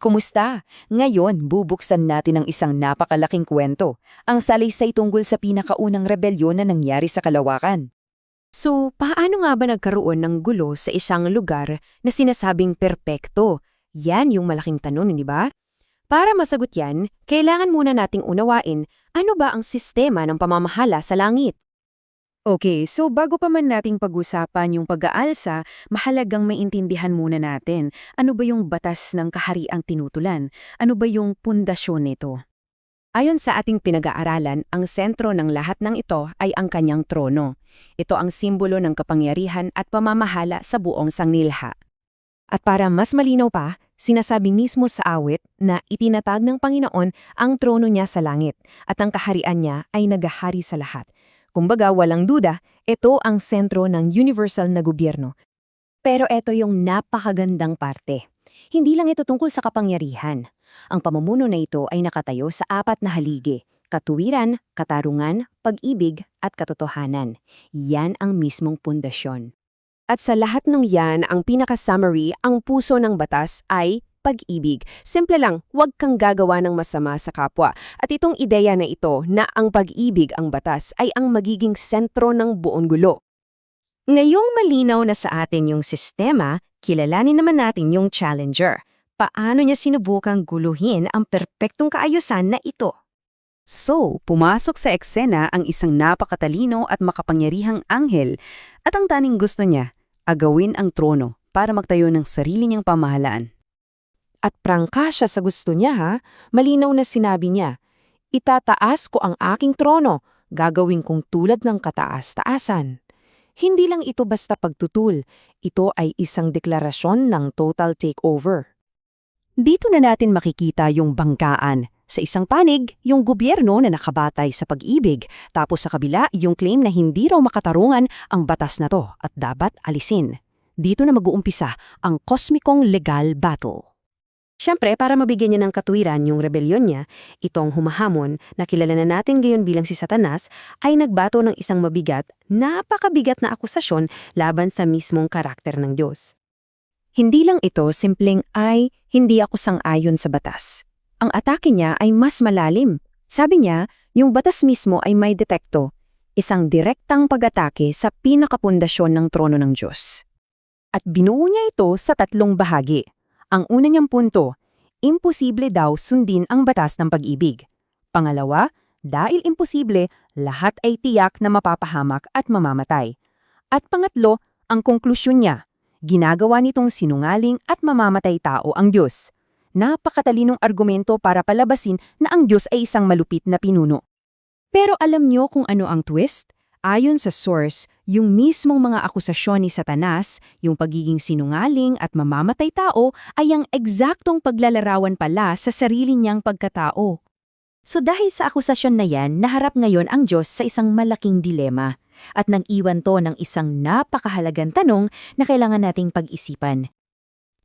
Kumusta? Ngayon, bubuksan natin ang isang napakalaking kwento, ang salaysay tungkol sa pinakaunang rebelyon na nangyari sa Kalawakan. So, paano nga ba nagkaroon ng gulo sa isang lugar na sinasabing perpekto? Yan yung malaking tanong, di ba? Para masagot yan, kailangan muna nating unawain ano ba ang sistema ng pamamahala sa langit. Okay, so bago pa man nating pag-usapan yung pag-aalsa, mahalagang maintindihan muna natin ano ba yung batas ng kahariang tinutulan, ano ba yung pundasyon nito. Ayon sa ating pinag-aaralan, ang sentro ng lahat ng ito ay ang kanyang trono. Ito ang simbolo ng kapangyarihan at pamamahala sa buong sanglilha. At para mas malinaw pa, sinasabi mismo sa awit na itinatag ng Panginoon ang trono niya sa langit at ang kaharian niya ay nagahari sa lahat. Kumbaga, walang duda, ito ang sentro ng universal na gobyerno. Pero ito yung napakagandang parte. Hindi lang ito tungkol sa kapangyarihan. Ang pamumuno na ito ay nakatayo sa 4 na haligi: katuwiran, katarungan, pag-ibig, at katotohanan. Yan ang mismong pundasyon. At sa lahat ng yan, ang pinaka-summary, ang puso ng batas ay pag-ibig. Simple lang, huwag kang gagawa ng masama sa kapwa. At itong ideya na ito na ang pag-ibig ang batas ay ang magiging sentro ng buong gulo. Ngayong malinaw na sa atin yung sistema, kilalanin naman natin yung challenger. Paano niya sinubukang guluhin ang perpektong kaayusan na ito? So, pumasok sa eksena ang isang napakatalino at makapangyarihang anghel at ang taning gusto niya, agawin ang trono para magtayo ng sarili niyang pamahalaan. At prangka siya sa gusto niya ha, malinaw na sinabi niya, itataas ko ang aking trono, gagawin kong tulad ng kataas-taasan. Hindi lang ito basta pagtutul, ito ay isang deklarasyon ng total takeover. Dito na natin makikita yung bangkaan. Sa isang panig, yung gobyerno na nakabatay sa pag-ibig, tapos sa kabila, yung claim na hindi raw makatarungan ang batas na to at dapat alisin. Dito na mag-uumpisa ang kosmikong legal battle. Siyempre, para mabigyan niya ng katuwiran yung rebelyon niya, itong humahamon na kilala na natin ngayon bilang si Satanas ay nagbato ng isang mabigat, napakabigat na akusasyon laban sa mismong karakter ng Diyos. Hindi lang ito simpleng ay hindi ako sang-ayon sa batas. Ang atake niya ay mas malalim. Sabi niya, yung batas mismo ay may depekto, isang direktang pag-atake sa pinakapundasyon ng trono ng Diyos. At binuo niya ito sa 3 bahagi. Ang una niyang punto, imposible daw sundin ang batas ng pag-ibig. Pangalawa, dahil imposible, lahat ay tiyak na mapapahamak at mamamatay. At pangatlo, ang konklusyon niya, ginagawa nitong sinungaling at mamamatay tao ang Diyos. Napakatalinong argumento para palabasin na ang Diyos ay isang malupit na pinuno. Pero alam niyo kung ano ang twist? Ayon sa source, yung mismong mga akusasyon ni Satanas, yung pagiging sinungaling at mamamatay tao ay ang eksaktong paglalarawan pala sa sarili niyang pagkatao. So dahil sa akusasyon na yan, naharap ngayon ang Diyos sa isang malaking dilema at nang-iwan to ng isang napakahalagang tanong na kailangan nating pag-isipan.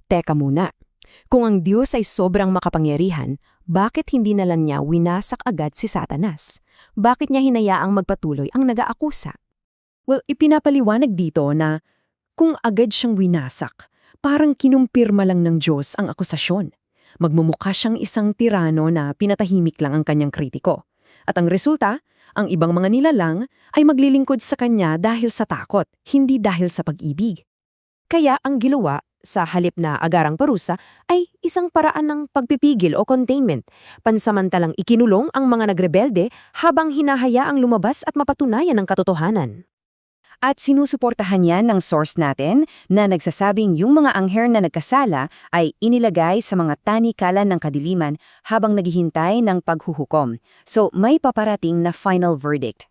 Teka muna, kung ang Diyos ay sobrang makapangyarihan, bakit hindi na lang niya winasak agad si Satanas? Bakit niya hinayaang magpatuloy ang nag-aakusa? Well, ipinapaliwanag dito na kung agad siyang winasak, parang kinumpirma lang ng Diyos ang akusasyon. Magmumukha siyang isang tirano na pinatahimik lang ang kanyang kritiko. At ang resulta, ang ibang mga nilalang ay maglilingkod sa kanya dahil sa takot, hindi dahil sa pag-ibig. Kaya ang ginawa, sa halip na agarang parusa, ay isang paraan ng pagpipigil o containment. Pansamantalang ikinulong ang mga nagrebelde habang hinahayaang lumabas at mapatunayan ang katotohanan. At sinusuportahan yan ng source natin na nagsasabing yung mga anghel na nagkasala ay inilagay sa mga tanikalan ng kadiliman habang naghihintay ng paghuhukom. So may paparating na final verdict.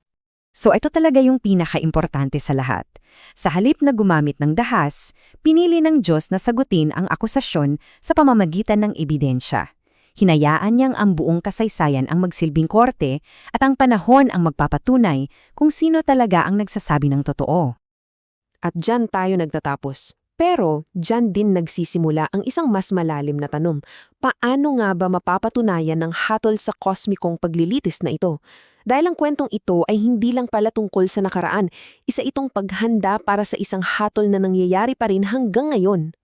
So ito talaga yung pinaka-importante sa lahat. Sa halip na gumamit ng dahas, pinili ng Diyos na sagutin ang akusasyon sa pamamagitan ng ebidensya. Hinayaan niyang ang buong kasaysayan ang magsilbing korte at ang panahon ang magpapatunay kung sino talaga ang nagsasabi ng totoo. At dyan tayo nagtatapos. Pero dyan din nagsisimula ang isang mas malalim na tanong. Paano nga ba mapapatunayan ng hatol sa kosmikong paglilitis na ito? Dahil ang kwentong ito ay hindi lang pala tungkol sa nakaraan, isa itong paghanda para sa isang hatol na nangyayari pa rin hanggang ngayon.